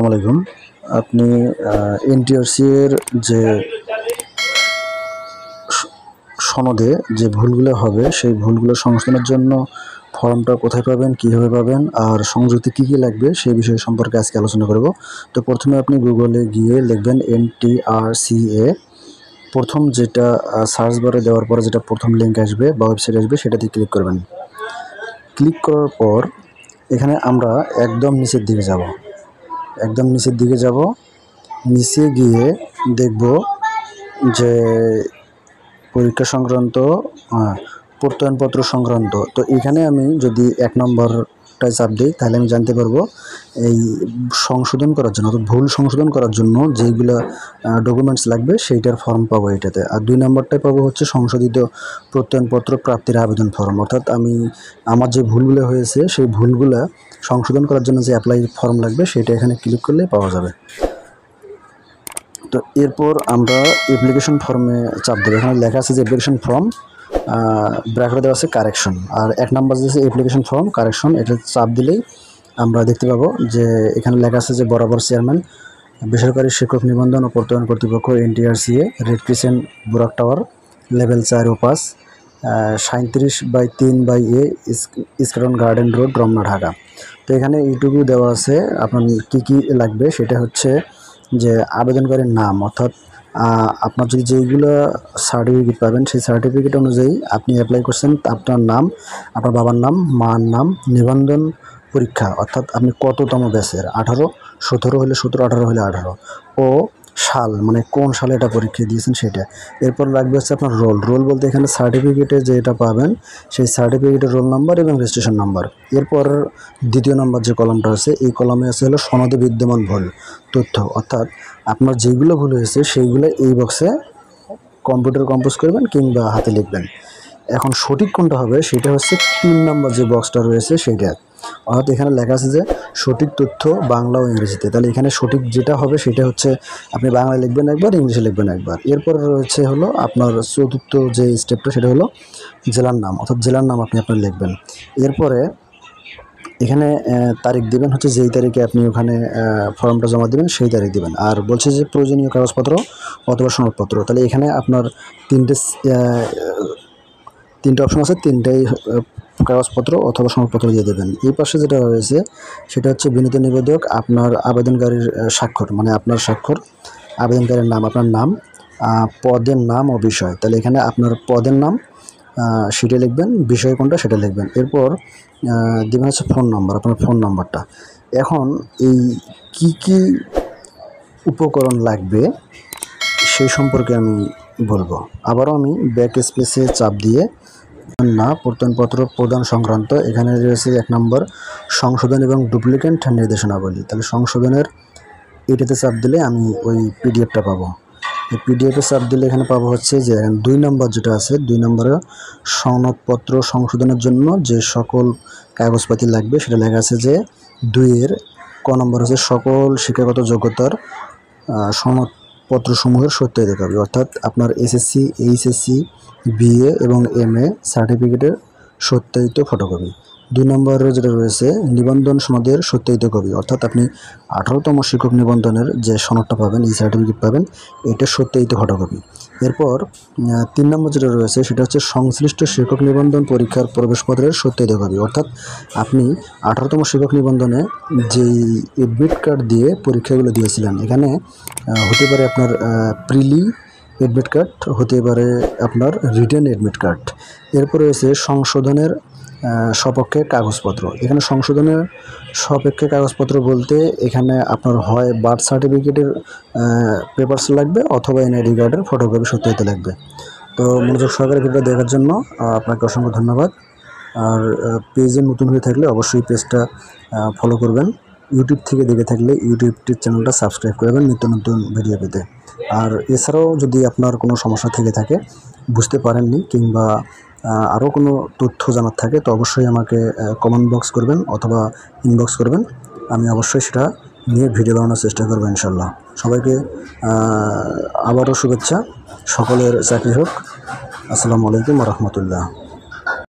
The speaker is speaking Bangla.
আলাইকুম। আপনি এনটিআরসি এর যে সনদে যে ভুলগুলো হবে সেই ভুলগুলো সংশোধনের জন্য ফর্মটা কোথায় পাবেন, কীভাবে পাবেন আর সংযুক্তি কী কী লাগবে সেই বিষয় সম্পর্কে আজকে আলোচনা করব। তো প্রথমে আপনি গুগলে গিয়ে লিখবেন NTRCA। প্রথম যেটা সার্চ বারে দেওয়ার পরে যেটা প্রথম লিঙ্ক আসবে বা ওয়েবসাইট আসবে সেটাতে ক্লিক করবেন। ক্লিক করার পর এখানে আমরা একদম নিচের দিকে যাব। নিচে গিয়ে দেখব যে পরীক্ষা সংক্রান্ত প্রত্যয়নপত্র সংক্রান্ত। তো এখানে আমি যদি 1 নম্বরটায় চাপ দিই তাহলে আমি জানতে পারবো এই সংশোধন করার জন্য, অর্থাৎ ভুল সংশোধন করার জন্য যেইগুলো ডকুমেন্টস লাগবে সেইটার ফর্ম পাবো এটাতে। আর 2 নম্বরটায় পাবো হচ্ছে সংশোধিত প্রত্যয়নপত্র প্রাপ্তির আবেদন ফর্ম, অর্থাৎ আমার যে ভুলগুলো হয়েছে সেই ভুলগুলো সংশোধন করার জন্য যে অ্যাপ্লাই ফর্ম লাগবে সেটা এখানে ক্লিক করলে পাওয়া যাবে। তো এরপর আমরা অ্যাপ্লিকেশন ফর্মে চাপ দেবো। এখানে লেখা আছে যে অ্যাপ্লিকেশন ফর্ম, ব্র্যাকেটে দেওয়া আছে কারেকশন, আর 1 নম্বর যে অ্যাপ্লিকেশন ফর্ম কারেকশন, এটা চাপ দিলেই আমরা দেখতে পাবো যে এখানে লেখা আছে যে বরাবর চেয়ারম্যান বেসরকারি শিক্ষক নিবন্ধন ও প্রত্যয়ন কর্তৃপক্ষ NTRCA, red crescent বুরাক tower, level 4 ও 5, 37/3/A Eskaton garden road, Ramna, Dhaka. তো এখানে এইটুকু দেওয়া আছে। আপনার কী কী লাগবে সেটা হচ্ছে যে আবেদনকারীর নাম, অর্থাৎ আপনার যদি যেইগুলো সার্টিফিকেট পাবেন সেই সার্টিফিকেট অনুযায়ী আপনি অ্যাপ্লাই করছেন, আপনার নাম, আপনার বাবার নাম, মার নাম, নিবন্ধন পরীক্ষা অর্থাৎ আপনি কততম ব্যাচের, 18, 17 হলে 17, 18 হলে 18, ও সাল মানে কোন সালে এটা পরীক্ষা দিয়েছেন সেটা। এরপর লাগবে হচ্ছে আপনার রোল বলতে এখানে সার্টিফিকেটে যেটা পাবেন সেই সার্টিফিকেটের রোল নাম্বার এবং রেজিস্ট্রেশন নাম্বার। এরপর 2 নম্বর যে কলামটা আছে এই কলামে আছে হলো সনদে বিদ্যমান ভুল তথ্য, অর্থাৎ আপনার যেগুলো ভুল হয়েছে সেইগুলো এই বক্সে কম্পিউটার কম্পোজ করবেন কিংবা হাতে লিখবেন। এখন সঠিক কোনটা হবে সেটা হচ্ছে 3 নম্বর যে বক্সটা রয়েছে সেইটা, অর্থাৎ এখানে লেখা আছে যে সঠিক তথ্য বাংলা ও ইংরেজিতে। তাহলে এখানে সঠিক যেটা হবে সেটা হচ্ছে আপনি বাংলায় লিখবেন একবার, ইংলিশে লিখবেন একবার। এরপর রয়েছে হলো আপনার চতুর্থ যে স্টেপটা সেটা হলো জেলার নাম, অর্থাৎ জেলার নাম আপনি আপনার লিখবেন। এরপরে এখানে তারিখ দেবেন হচ্ছে যেই তারিখে আপনি ওখানে ফর্মটা জমা দেবেন সেই তারিখ দেবেন। আর বলছে যে প্রয়োজনীয় কাগজপত্র অথবা সনদপত্র, তাহলে এখানে আপনার তিনটে অপশন আছে, তিনটাই কাগজপত্র অথবা সনদপত্র দিয়ে দেবেন। এই পাশে যেটা রয়েছে সেটা হচ্ছে বিনীত নিবেদক, আপনার আবেদনকারীর স্বাক্ষর, মানে আপনার স্বাক্ষর, আবেদনকারীর নাম, আপনার নাম, পদের নাম ও বিষয়। তাহলে এখানে আপনার পদের নাম সেটা লিখবেন, বিষয় কোনটা সেটা লিখবেন। এরপর দেবেন হচ্ছে ফোন নাম্বার, আপনার ফোন নাম্বারটা। এখন এই কি কি উপকরণ লাগবে সেই সম্পর্কে আমি বলবো। আবারও আমি ব্যাক স্পেসে চাপ দিয়ে না প্রত্যয়নপত্র প্রদান সংক্রান্ত এখানে রয়েছে 1 নম্বর সংশোধন এবং ডুপ্লিকেট নির্দেশনাবলী। তাহলে সংশোধনের এটাতে চাপ দিলে আমি ওই পিডিএফটা পাবো। এই পিডিএফে চাপ দিলে এখানে পাবো হচ্ছে যে 2 নম্বর যেটা আছে, 2 নম্বরে সনদপত্র সংশোধনের জন্য যে সকল কাগজপাতি লাগবে সেটা লেখা আছে যে 2-এর ক নম্বর হচ্ছে সকল শিক্ষাগত যোগ্যতার সনদপত্রসমূহের সত্যায়িত কপি, অর্থাৎ আপনার SSC, HSC, BA এবং MA সার্টিফিকেটের সত্যায়িত ফটোকপি। 2 নম্বরে যেটা রয়েছে নিবন্ধন সনদের সত্যায়িত কপি, অর্থাৎ আপনি 18তম শিক্ষক নিবন্ধনের যে সনদটা পাবেন, এই সার্টিফিকেট পাবেন, এটা সত্যায়িত ফটোকপি। এরপর 3 নম্বর যেটা রয়েছে সেটা হচ্ছে সংশ্লিষ্ট শিক্ষক নিবন্ধন পরীক্ষার প্রবেশপত্রের সত্যায়িত কপি, অর্থাৎ আপনি 18তম শিক্ষক নিবন্ধনে যেই এডমিট কার্ড দিয়ে পরীক্ষাগুলো দিয়েছিলেন, এখানে হতে পারে আপনার প্রিলি এডমিট কার্ড, হতে পারে আপনার রিটেন এডমিট কার্ড। এরপর রয়েছে সংশোধনের সপক্ষে কাগজপত্র। এখানে সংশোধনের সপক্ষে কাগজপত্র বলতে এখানে আপনার হয় বার্থ সার্টিফিকেটের পেপারস লাগবে অথবা NID কার্ডের ফটোকপি সত্যায়িত লাগবে। তো মনোযোগ সহকারে ভিডিওটা দেখার জন্য আপনাকে অসংখ্য ধন্যবাদ। আর পেজে নতুন হয়ে থাকলে অবশ্যই পেজটা ফলো করবেন। ইউটিউব থেকে দেখে থাকলে ইউটিউবটির চ্যানেলটা সাবস্ক্রাইব করবেন নিত্য নতুন ভিডিও পেতে। আর এছাড়াও যদি আপনার কোনো সমস্যা থেকে থাকে, বুঝতে পারেননি কিংবা আরও কোনো তথ্য জানার থাকে, তো অবশ্যই আমাকে কমেন্ট বক্স করবেন অথবা ইনবক্স করবেন। আমি অবশ্যই সেটা নিয়ে ভিডিও বানানোর চেষ্টা করবো ইনশাল্লাহ। সবাইকে আবারও শুভেচ্ছা, সকলের চাকরি হোক। আসসালামু আলাইকুম ওয়া রাহমাতুল্লাহ।